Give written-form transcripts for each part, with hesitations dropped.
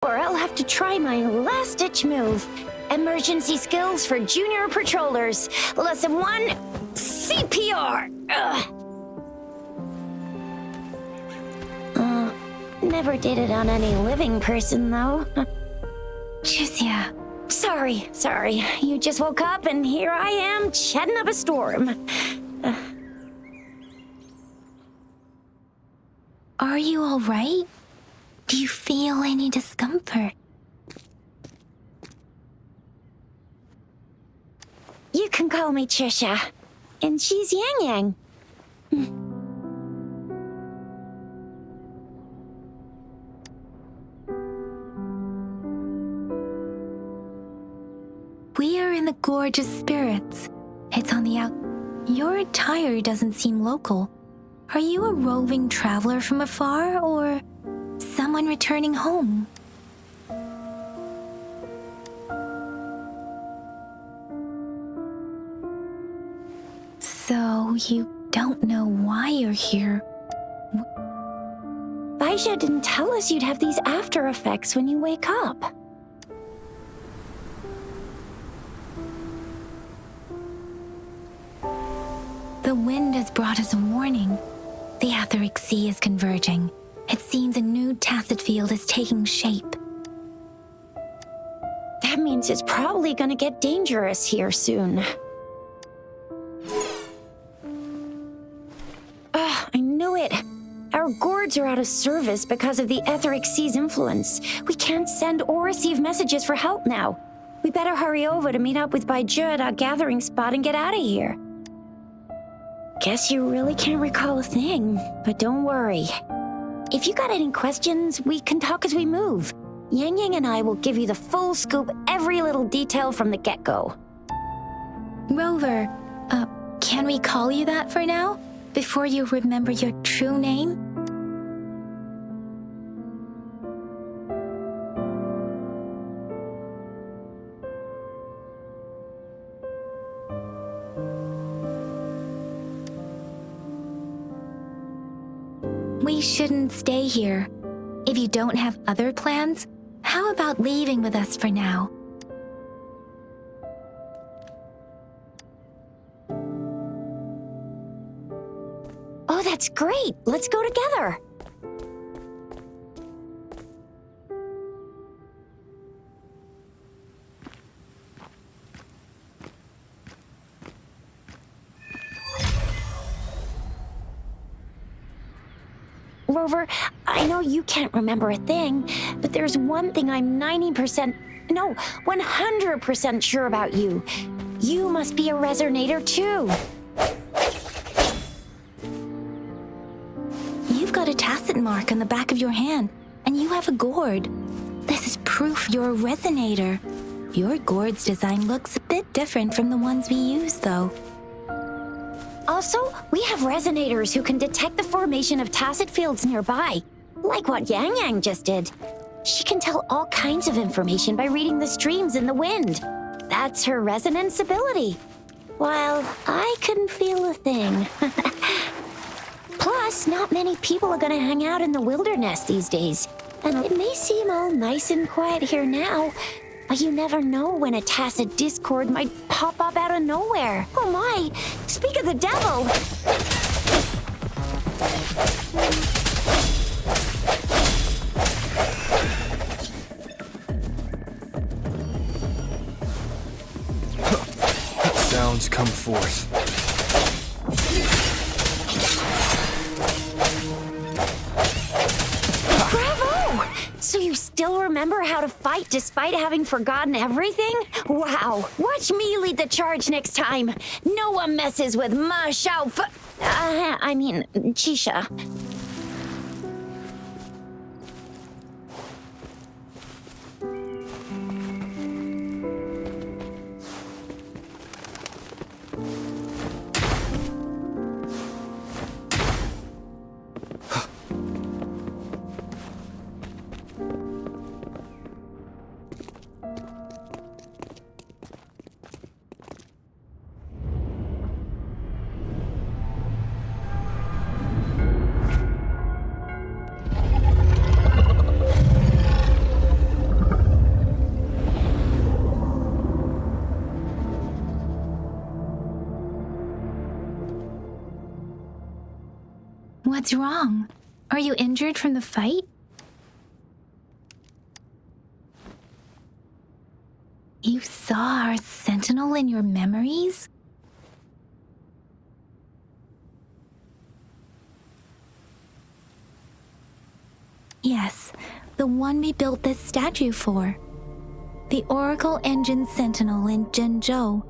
Or I'll have to try my last-ditch move. Emergency skills for junior patrollers. Lesson 1, CPR. Never did it on any living person, though. Jusia. Sorry. You just woke up, and here I am, chatting up a storm. Are you all right? Do you feel any discomfort? You can call me Trisha. And she's Yang Yang. We are in the gorgeous spirits. It's on the out. Your attire doesn't seem local. Are you a roving traveler from afar, or someone returning home? So you don't know why you're here? Baisha didn't tell us you'd have these after effects when you wake up. The wind has brought us a warning. The Etheric Sea is converging. It seems a new tacit field is taking shape. That means it's probably gonna get dangerous here soon. I knew it. Our gourds are out of service because of the Etheric Sea's influence. We can't send or receive messages for help now. We better hurry over to meet up with Baiju at our gathering spot and get out of here. Guess you really can't recall a thing, but don't worry. If you got any questions, we can talk as we move. Yang Yang and I will give you the full scoop, every little detail from the get-go. Rover, can we call you that for now? Before you remember your true name? We shouldn't stay here. If you don't have other plans, how about leaving with us for now? Oh, that's great. Let's go together. Rover, I know you can't remember a thing, but there's one thing I'm 100% sure about you. You must be a resonator too. You've got a tacit mark on the back of your hand, and you have a gourd. This is proof you're a resonator. Your gourd's design looks a bit different from the ones we use, though. Also, we have resonators who can detect the formation of tacit fields nearby, like what Yang Yang just did. She can tell all kinds of information by reading the streams in the wind. That's her resonance ability. While I couldn't feel a thing. Plus, not many people are gonna hang out in the wilderness these days. And it may seem all nice and quiet here now, but you never know when a tacit discord might pop up out of nowhere. Oh my! Speak of the devil! Sounds come forth. Bravo! So you still remember how to fight despite having forgotten everything? Wow! Watch me lead the charge next time. No one messes with Ma Shao Chisha. What's wrong? Are you injured from the fight? You saw our sentinel in your memories? Yes, the one we built this statue for. The Oracle Engine Sentinel in Zhenzhou.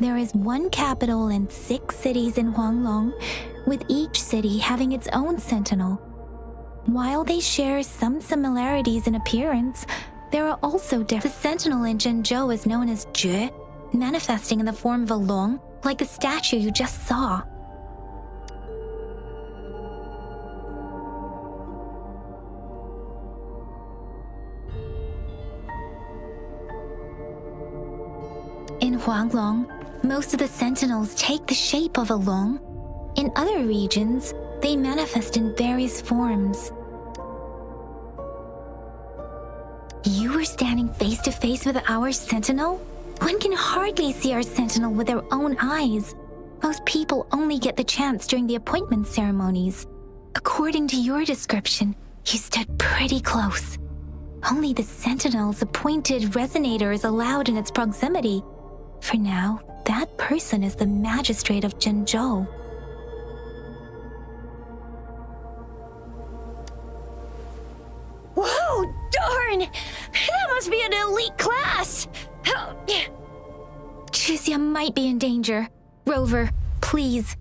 There is one capital and 6 cities in Huanglong, with each city having its own sentinel. While they share some similarities in appearance, there are also different. The sentinel in Zhenzhou is known as Jue, manifesting in the form of a long, like the statue you just saw. In Huanglong, most of the sentinels take the shape of a long. In other regions, they manifest in various forms. You were standing face to face with our sentinel? One can hardly see our sentinel with their own eyes. Most people only get the chance during the appointment ceremonies. According to your description, you stood pretty close. Only the sentinel's appointed resonator is allowed in its proximity. For now, that person is the magistrate of Zhenzhou. Whoa, darn! That must be an elite class! Chixia might be in danger. Rover, please.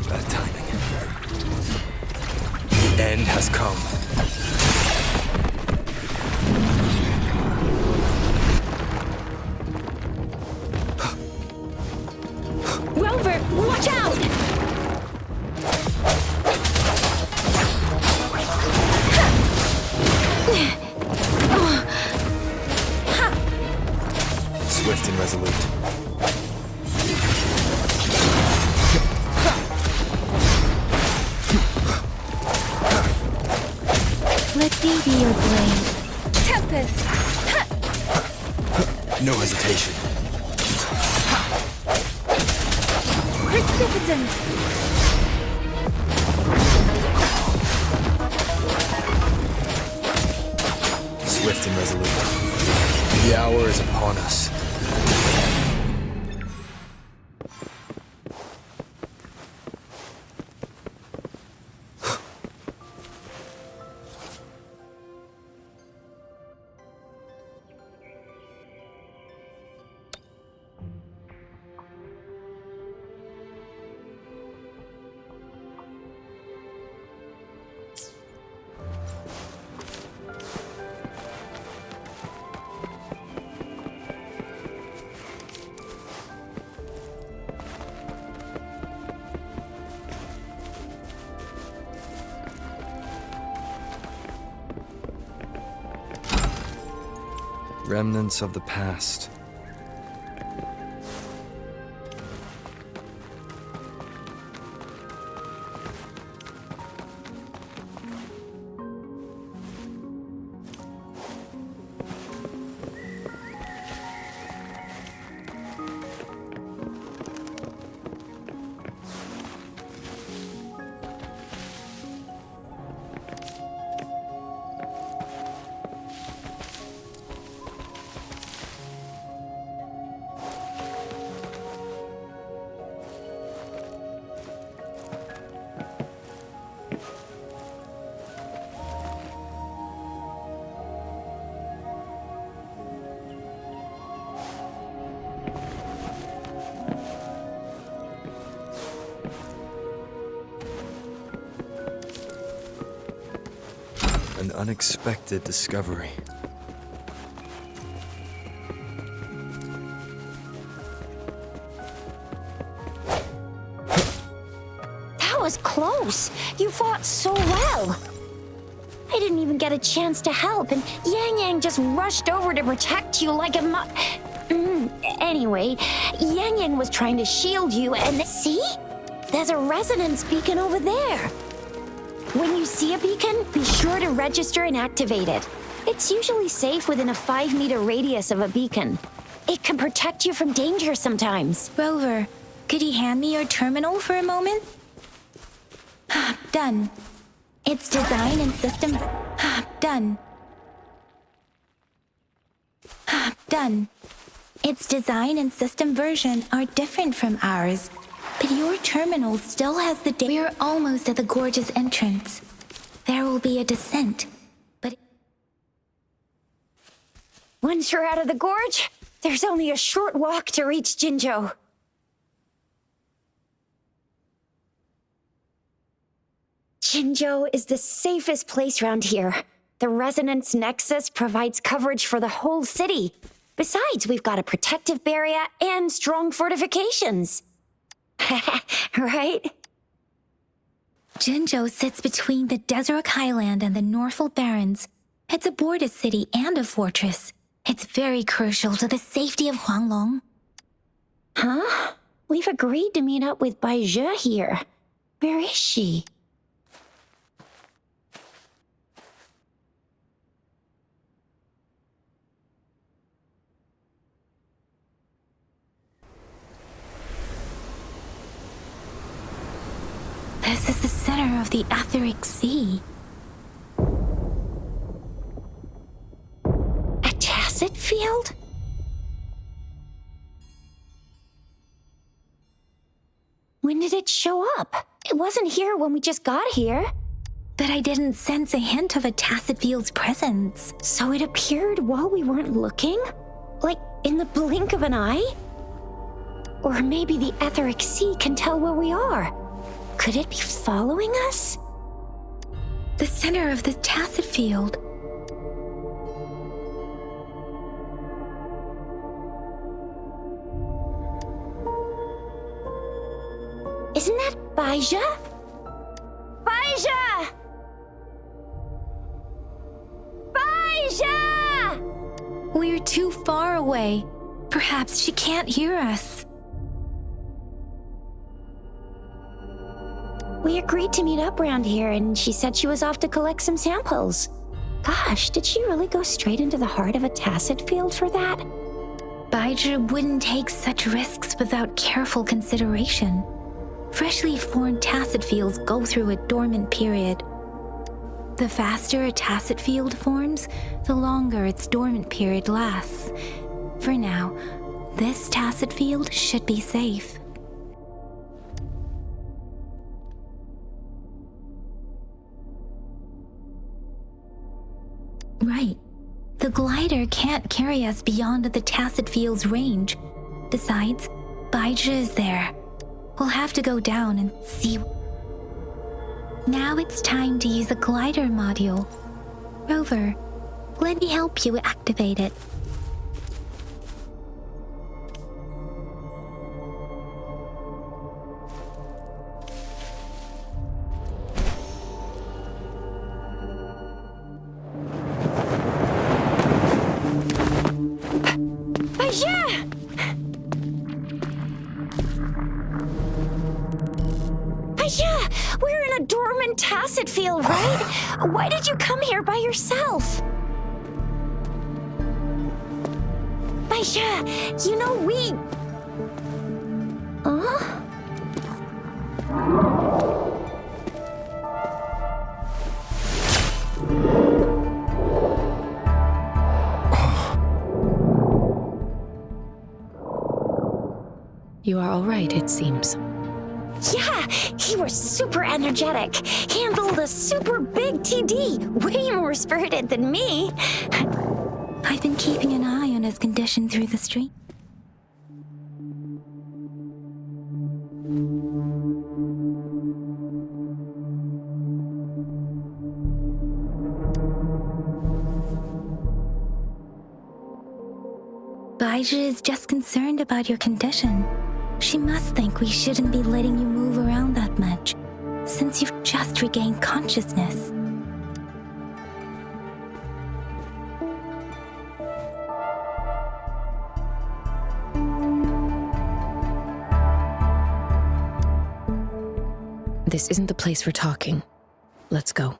Bad timing. The end has come. Rover, watch out! Swift and resolute. Let me be your blade. Tempest! No hesitation. Precipitance! Swift and resolute. The hour is upon us. Remnants of the past. An unexpected discovery. That was close. You fought so well. I didn't even get a chance to help, and Yang Yang just rushed over to protect you like a Anyway, Yang Yang was trying to shield you, and see? There's a resonance beacon over there. When you see a beacon, be sure to register and activate it. It's usually safe within a 5-meter radius of a beacon. It can protect you from danger sometimes. Rover, could you hand me your terminal for a moment? Done. Its design and system... Done. Done. Its design and system version are different from ours, but your terminal still has the data. We're almost at the gorge's entrance. There will be a descent, but... Once you're out of the gorge, there's only a short walk to reach Jinzhou. Jinzhou is the safest place around here. The Resonance Nexus provides coverage for the whole city. Besides, we've got a protective barrier and strong fortifications. Right? Jinzhou sits between the Desert Highland and the Northful Barrens. It's a border city and a fortress. It's very crucial to the safety of Huanglong. Huh? We've agreed to meet up with Bai Zhe here. Where is she? This is the center of the Etheric Sea. A tacit field? When did it show up? It wasn't here when we just got here. But I didn't sense a hint of a tacit field's presence. So it appeared while we weren't looking? Like in the blink of an eye? Or maybe the Etheric Sea can tell where we are. Could it be following us? The center of the tacit field. Isn't that Bai Zhe? Bai Zhe! Bai Zhe! We're too far away. Perhaps she can't hear us. We agreed to meet up around here, and she said she was off to collect some samples. Gosh, did she really go straight into the heart of a tacit field for that? Bai Zhe wouldn't take such risks without careful consideration. Freshly formed tacit fields go through a dormant period. The faster a tacit field forms, the longer its dormant period lasts. For now, this tacit field should be safe. Right. The glider can't carry us beyond the tacit field's range. Besides, Bai Zhe is there. We'll have to go down and see. Now it's time to use the glider module. Rover, let me help you activate it. Bai Zhe! Bai Zhe! We're in a dormant tacit field, right? Why did you come here by yourself? Bai Zhe, you know we... Huh? You are all right, it seems. Yeah, he was super energetic. Handled a super big TD. Way more spirited than me. I've been keeping an eye on his condition through the stream. Bai Zhe is just concerned about your condition. She must think we shouldn't be letting you move around that much, since you've just regained consciousness. This isn't the place for talking. Let's go.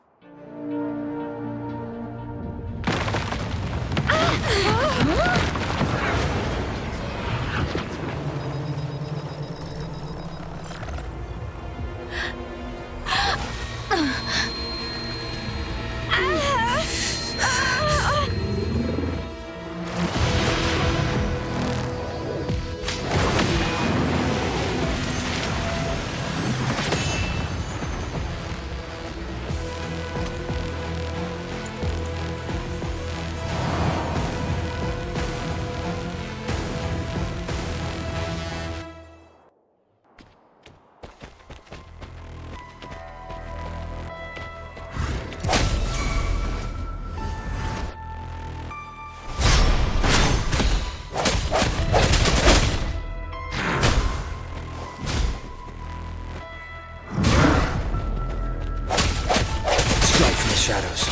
Shadows.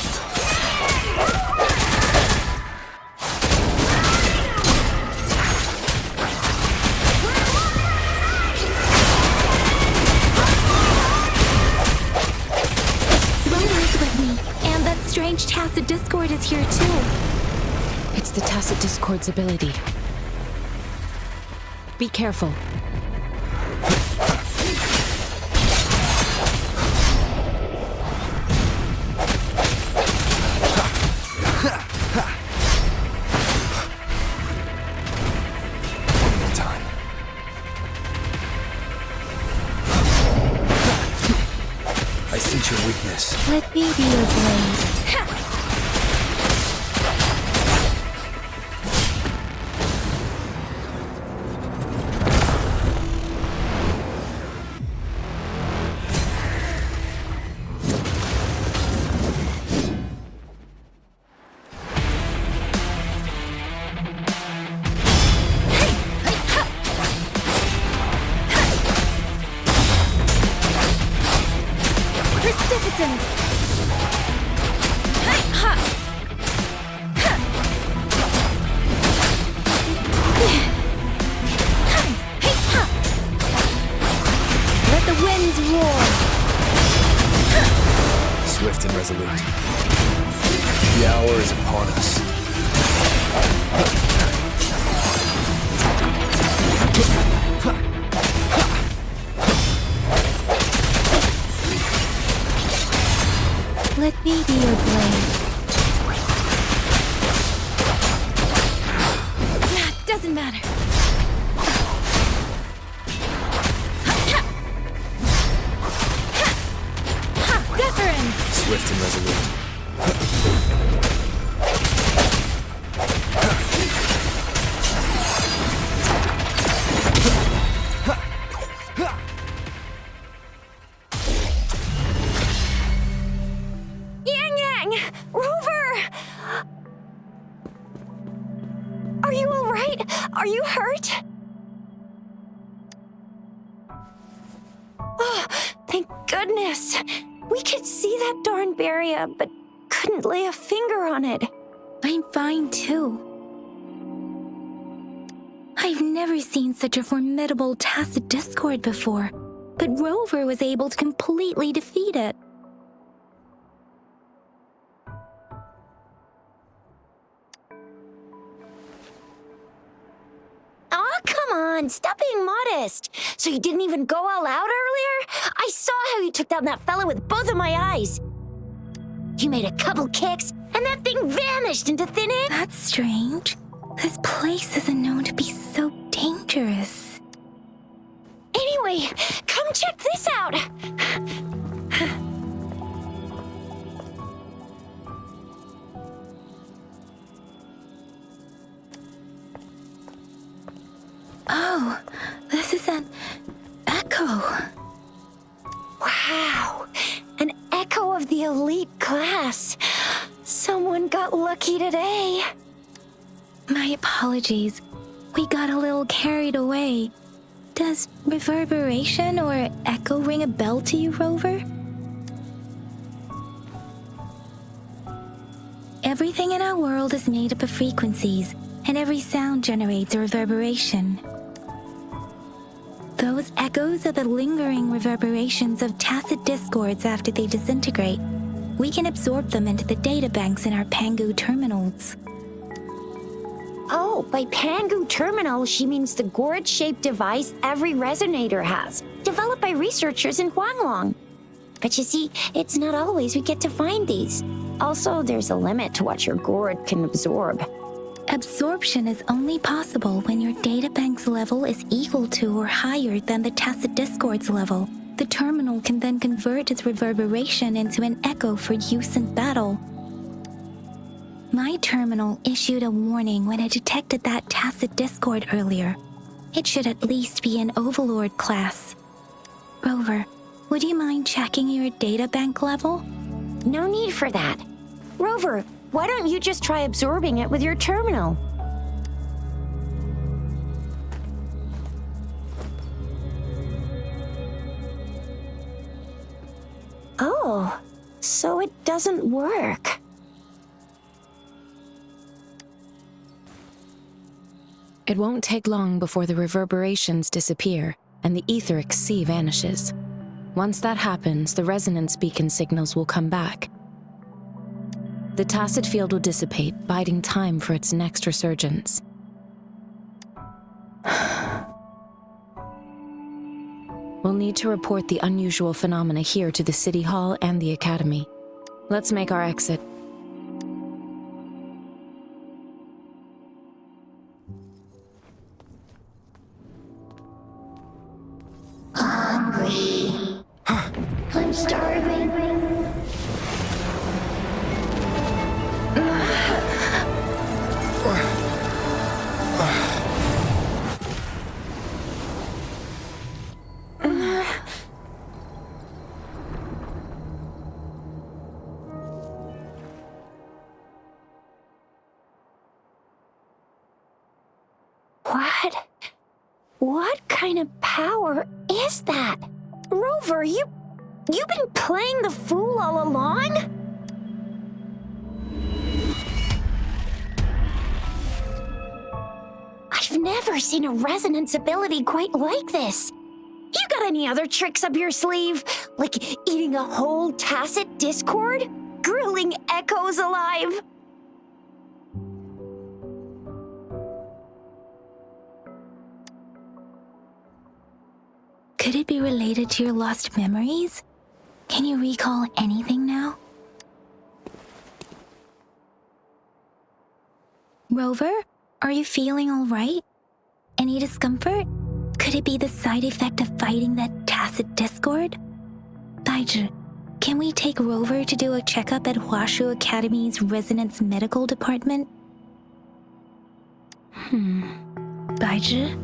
Rover's with me, and that strange tacit discord is here too. It's the tacit discord's ability. Be careful. I sense your weakness. Let me be your blade. Let the winds roar. Swift and resolute. The hour is upon us. Let me be your blade. Doesn't matter. Wuthering! Swift and resolute. Are you all right? Are you hurt? Oh, thank goodness. We could see that darn barrier, but couldn't lay a finger on it. I'm fine too. I've never seen such a formidable tacit discord before, but Rover was able to completely defeat it. Aw, come on, stop being modest. So you didn't even go all out earlier? I saw how you took down that fella with both of my eyes. You made a couple kicks, and that thing vanished into thin air. That's strange. This place isn't known to be so dangerous. Anyway, come check this out. Oh, this is an echo. Wow, an echo of the elite class. Someone got lucky today. My apologies. We got a little carried away. Does reverberation or echo ring a bell to you, Rover? Everything in our world is made up of frequencies, and every sound generates a reverberation. Those echoes are the lingering reverberations of tacit discords after they disintegrate. We can absorb them into the databanks in our Pangu terminals. Oh, by Pangu terminal, she means the gourd-shaped device every resonator has, developed by researchers in Huanglong. But you see, it's not always we get to find these. Also, there's a limit to what your gourd can absorb. Absorption is only possible when your databank's level is equal to or higher than the tacit discord's level. The terminal can then convert its reverberation into an echo for use in battle. My terminal issued a warning when it detected that tacit discord earlier. It should at least be an Overlord class. Rover, would you mind checking your databank level? No need for that. Rover, why don't you just try absorbing it with your terminal? Oh, so it doesn't work. It won't take long before the reverberations disappear and the etheric sea vanishes. Once that happens, the resonance beacon signals will come back. The tacit field will dissipate, biding time for its next resurgence. We'll need to report the unusual phenomena here to the City Hall and the Academy. Let's make our exit. Hungry. I'm starving. What kind of power is that? Rover, you've been playing the fool all along? I've never seen a resonance ability quite like this. You got any other tricks up your sleeve? Like eating a whole tacit discord? Grilling echoes alive? Could it be related to your lost memories? Can you recall anything now? Rover, are you feeling all right? Any discomfort? Could it be the side effect of fighting that tacit discord? Baizhi, can we take Rover to do a checkup at Huashu Academy's Resonance Medical Department? Baizhi?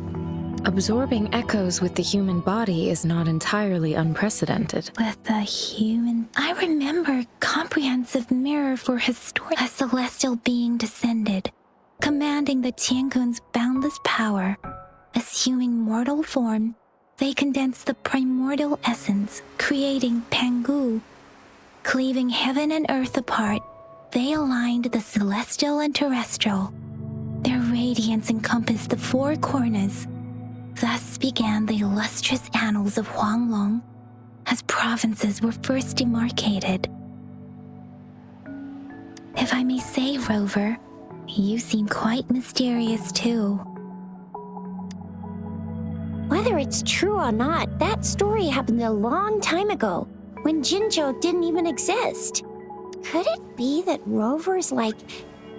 Absorbing echoes with the human body is not entirely unprecedented. With the human... I remember comprehensive mirror for historic... A celestial being descended, commanding the Tiankun's boundless power. Assuming mortal form, they condensed the primordial essence, creating Pangu. Cleaving heaven and earth apart, they aligned the celestial and terrestrial. Their radiance encompassed the four corners. Thus began the illustrious annals of Huanglong, as provinces were first demarcated. If I may say, Rover, you seem quite mysterious too. Whether it's true or not, that story happened a long time ago, when Jinzhou didn't even exist. Could it be that Rover's like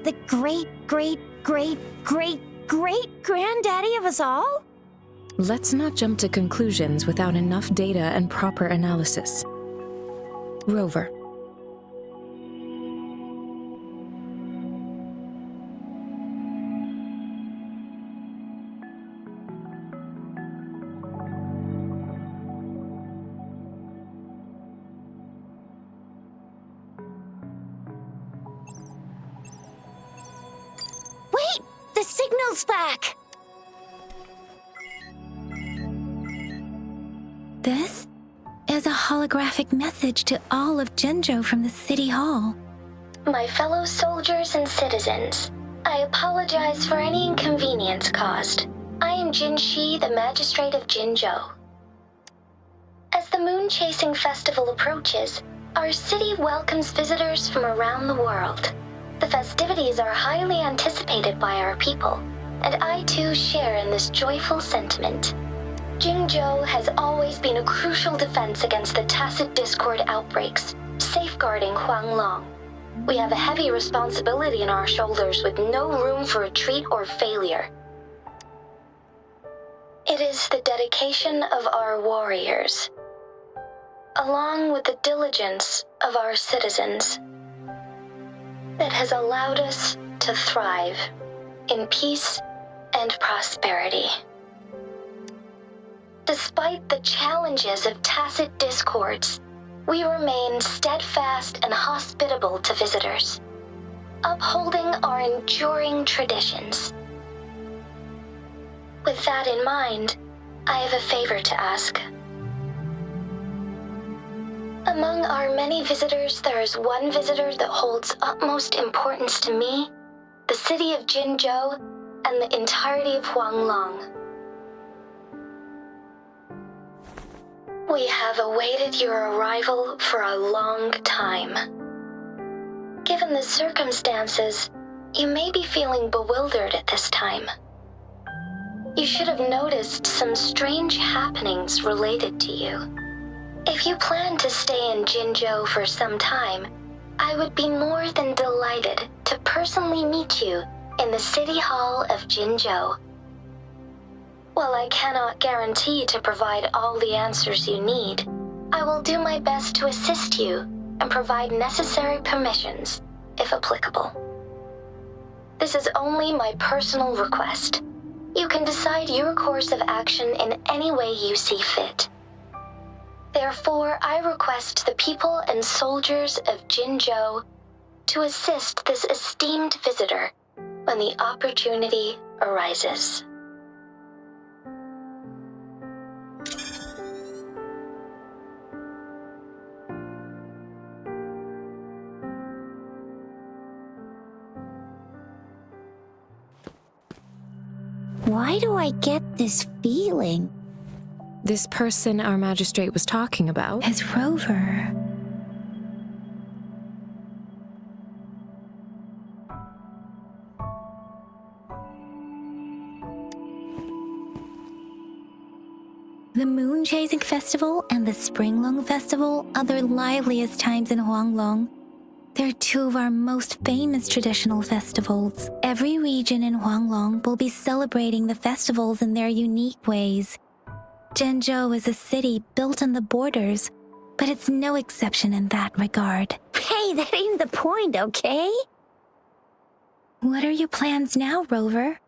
the great-great-great-great-great-granddaddy of us all? Let's not jump to conclusions without enough data and proper analysis. Rover. Wait! The signal's back! This is a holographic message to all of Jinzhou from the City Hall. My fellow soldiers and citizens, I apologize for any inconvenience caused. I am Jin Shi, the Magistrate of Jinzhou. As the Moon Chasing Festival approaches, our city welcomes visitors from around the world. The festivities are highly anticipated by our people, and I too share in this joyful sentiment. Jinzhou has always been a crucial defense against the tacit discord outbreaks, safeguarding Huanglong. We have a heavy responsibility on our shoulders with no room for retreat or failure. It is the dedication of our warriors, along with the diligence of our citizens, that has allowed us to thrive in peace and prosperity. Despite the challenges of tacit discords, we remain steadfast and hospitable to visitors, upholding our enduring traditions. With that in mind, I have a favor to ask. Among our many visitors, there is one visitor that holds utmost importance to me, the city of Jinzhou, and the entirety of Huanglong. We have awaited your arrival for a long time. Given the circumstances, you may be feeling bewildered at this time. You should have noticed some strange happenings related to you. If you plan to stay in Jinzhou for some time, I would be more than delighted to personally meet you in the City Hall of Jinzhou. While I cannot guarantee to provide all the answers you need, I will do my best to assist you and provide necessary permissions, if applicable. This is only my personal request. You can decide your course of action in any way you see fit. Therefore, I request the people and soldiers of Jinzhou to assist this esteemed visitor when the opportunity arises. Why do I get this feeling? This person our magistrate was talking about? As Rover. The Moon Chasing Festival and the Springlong Festival are the liveliest times in Huanglong. They're two of our most famous traditional festivals. Every region in Huanglong will be celebrating the festivals in their unique ways. Jinzhou is a city built on the borders, but it's no exception in that regard. Hey, that ain't the point, okay? What are your plans now, Rover?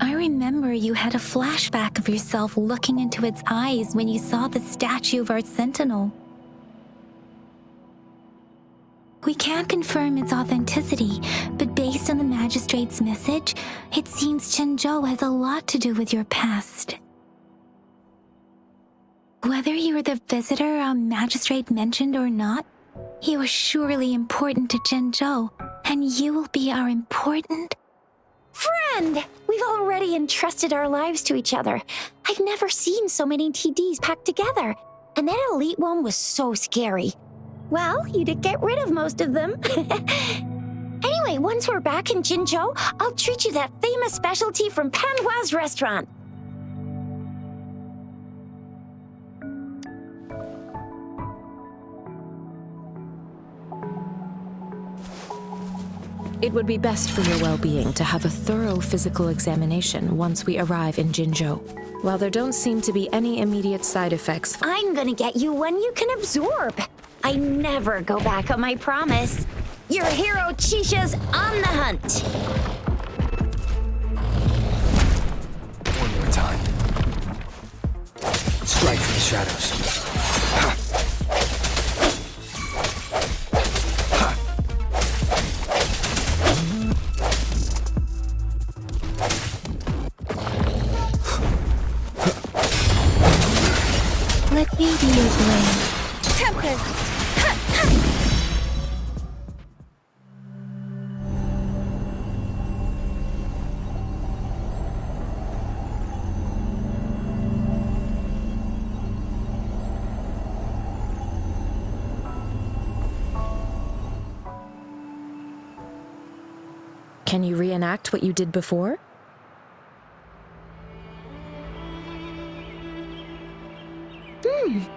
I remember you had a flashback of yourself looking into its eyes when you saw the statue of our sentinel. We can't confirm its authenticity, but based on the magistrate's message, it seems Jinzhou has a lot to do with your past. Whether you were the visitor our magistrate mentioned or not, you are surely important to Jinzhou, and you will be our important Friend! We've already entrusted our lives to each other. I've never seen so many TDs packed together, and that elite one was so scary. Well, you did get rid of most of them. Anyway, once we're back in Jinzhou, I'll treat you that famous specialty from Panhua's restaurant. It would be best for your well-being to have a thorough physical examination once we arrive in Jinzhou. While there don't seem to be any immediate side effects, I'm gonna get you one you can absorb. I never go back on my promise. Your hero Chisha's on the hunt. One more time. Strike from the shadows. Let me be your blade. Tempest! Can you reenact what you did before?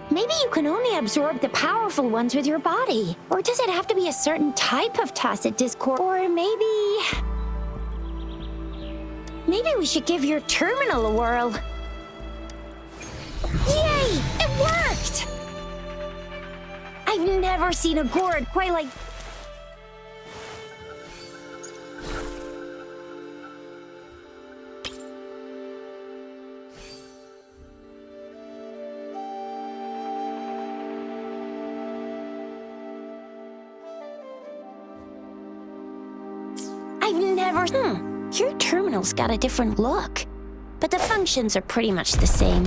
Maybe you can only absorb the powerful ones with your body. Or does it have to be a certain type of tacit discord? Or maybe we should give your terminal a whirl. Yay! It worked! I've never seen a gourd quite like... Your terminal's got a different look, but the functions are pretty much the same.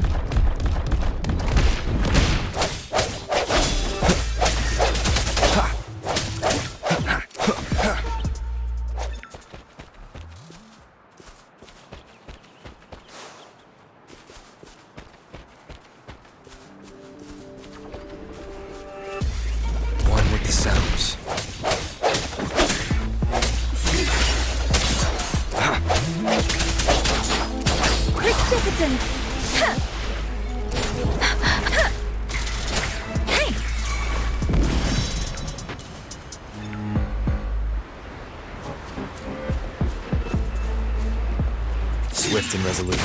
One with the sounds. Precipitant! Hey! Swift and resolute.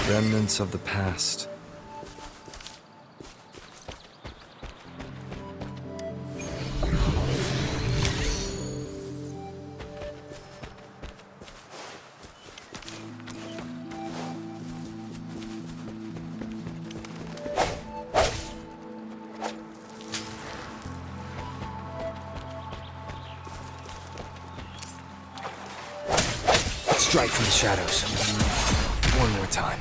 Remnants of the past. Strike from the shadows. One more time.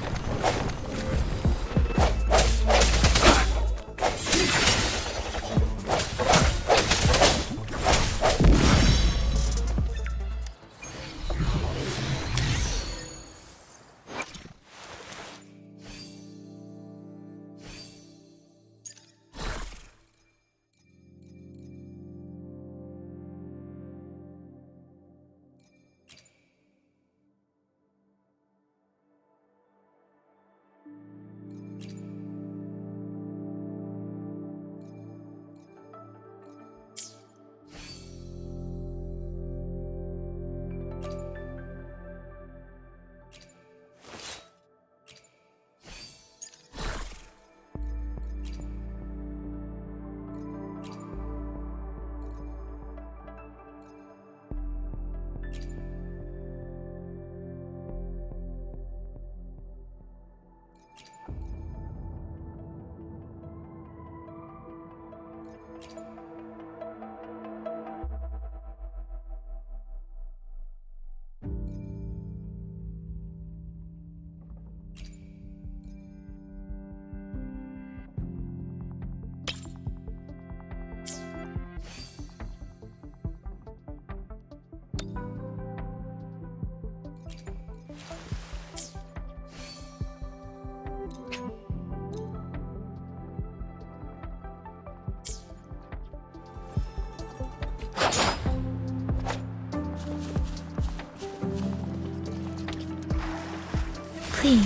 Please.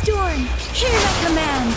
Storm, hear my command!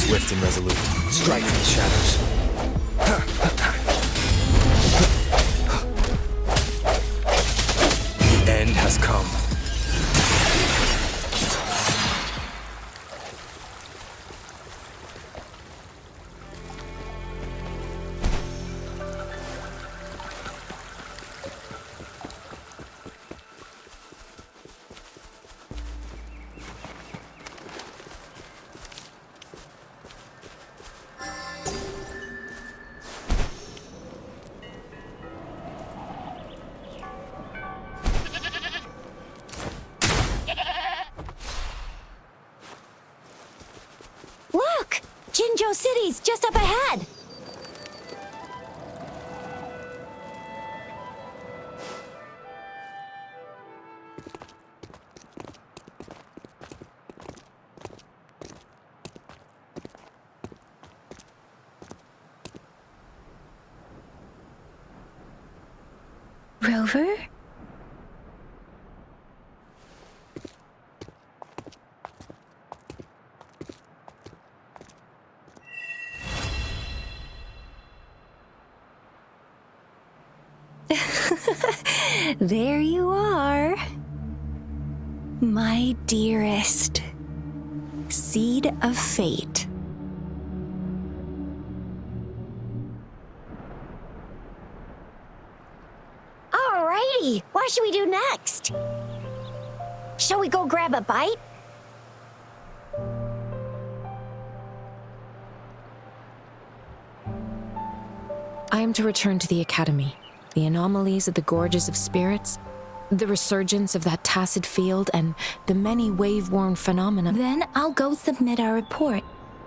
swift and resolute. Strike from the shadows. The end has come. Look! Jinzhou City's just up ahead! Rover? There you are. My dearest. Seed of fate. Alrighty, what should we do next? Shall we go grab a bite? I am to return to the Academy. The anomalies of the Gorges of Spirits, the resurgence of that tacit field, and the many wave-worn phenomena. Then I'll go submit our report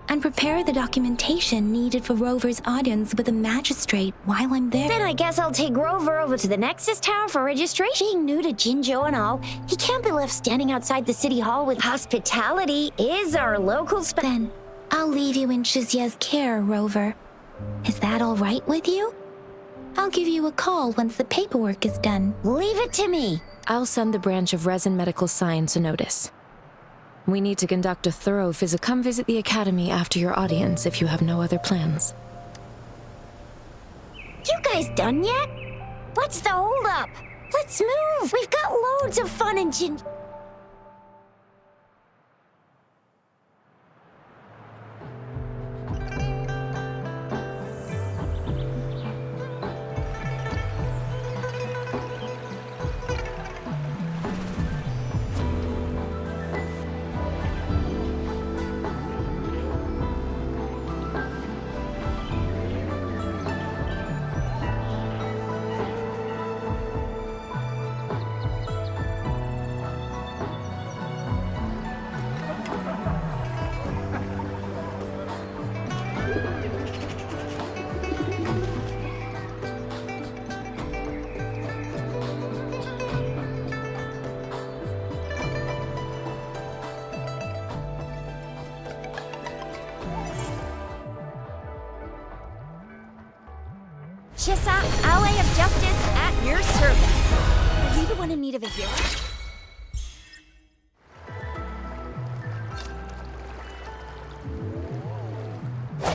and prepare the documentation needed for Rover's audience with the magistrate while I'm there. Then I guess I'll take Rover over to the Nexus Tower for registration. Being new to Jinzhou and all, he can't be left standing outside the city hall with hospitality is our local Then I'll leave you in Shizia's care, Rover. Is that all right with you? I'll give you a call once the paperwork is done. Leave it to me. I'll send the branch of Resin Medical Science a notice. We need to conduct a thorough visit. Come visit the Academy after your audience if you have no other plans. You guys done yet? What's the holdup? Let's move. We've got loads of fun in Jinzhou. Chissa, Ally of Justice at your service. Are you the one in need of a hero?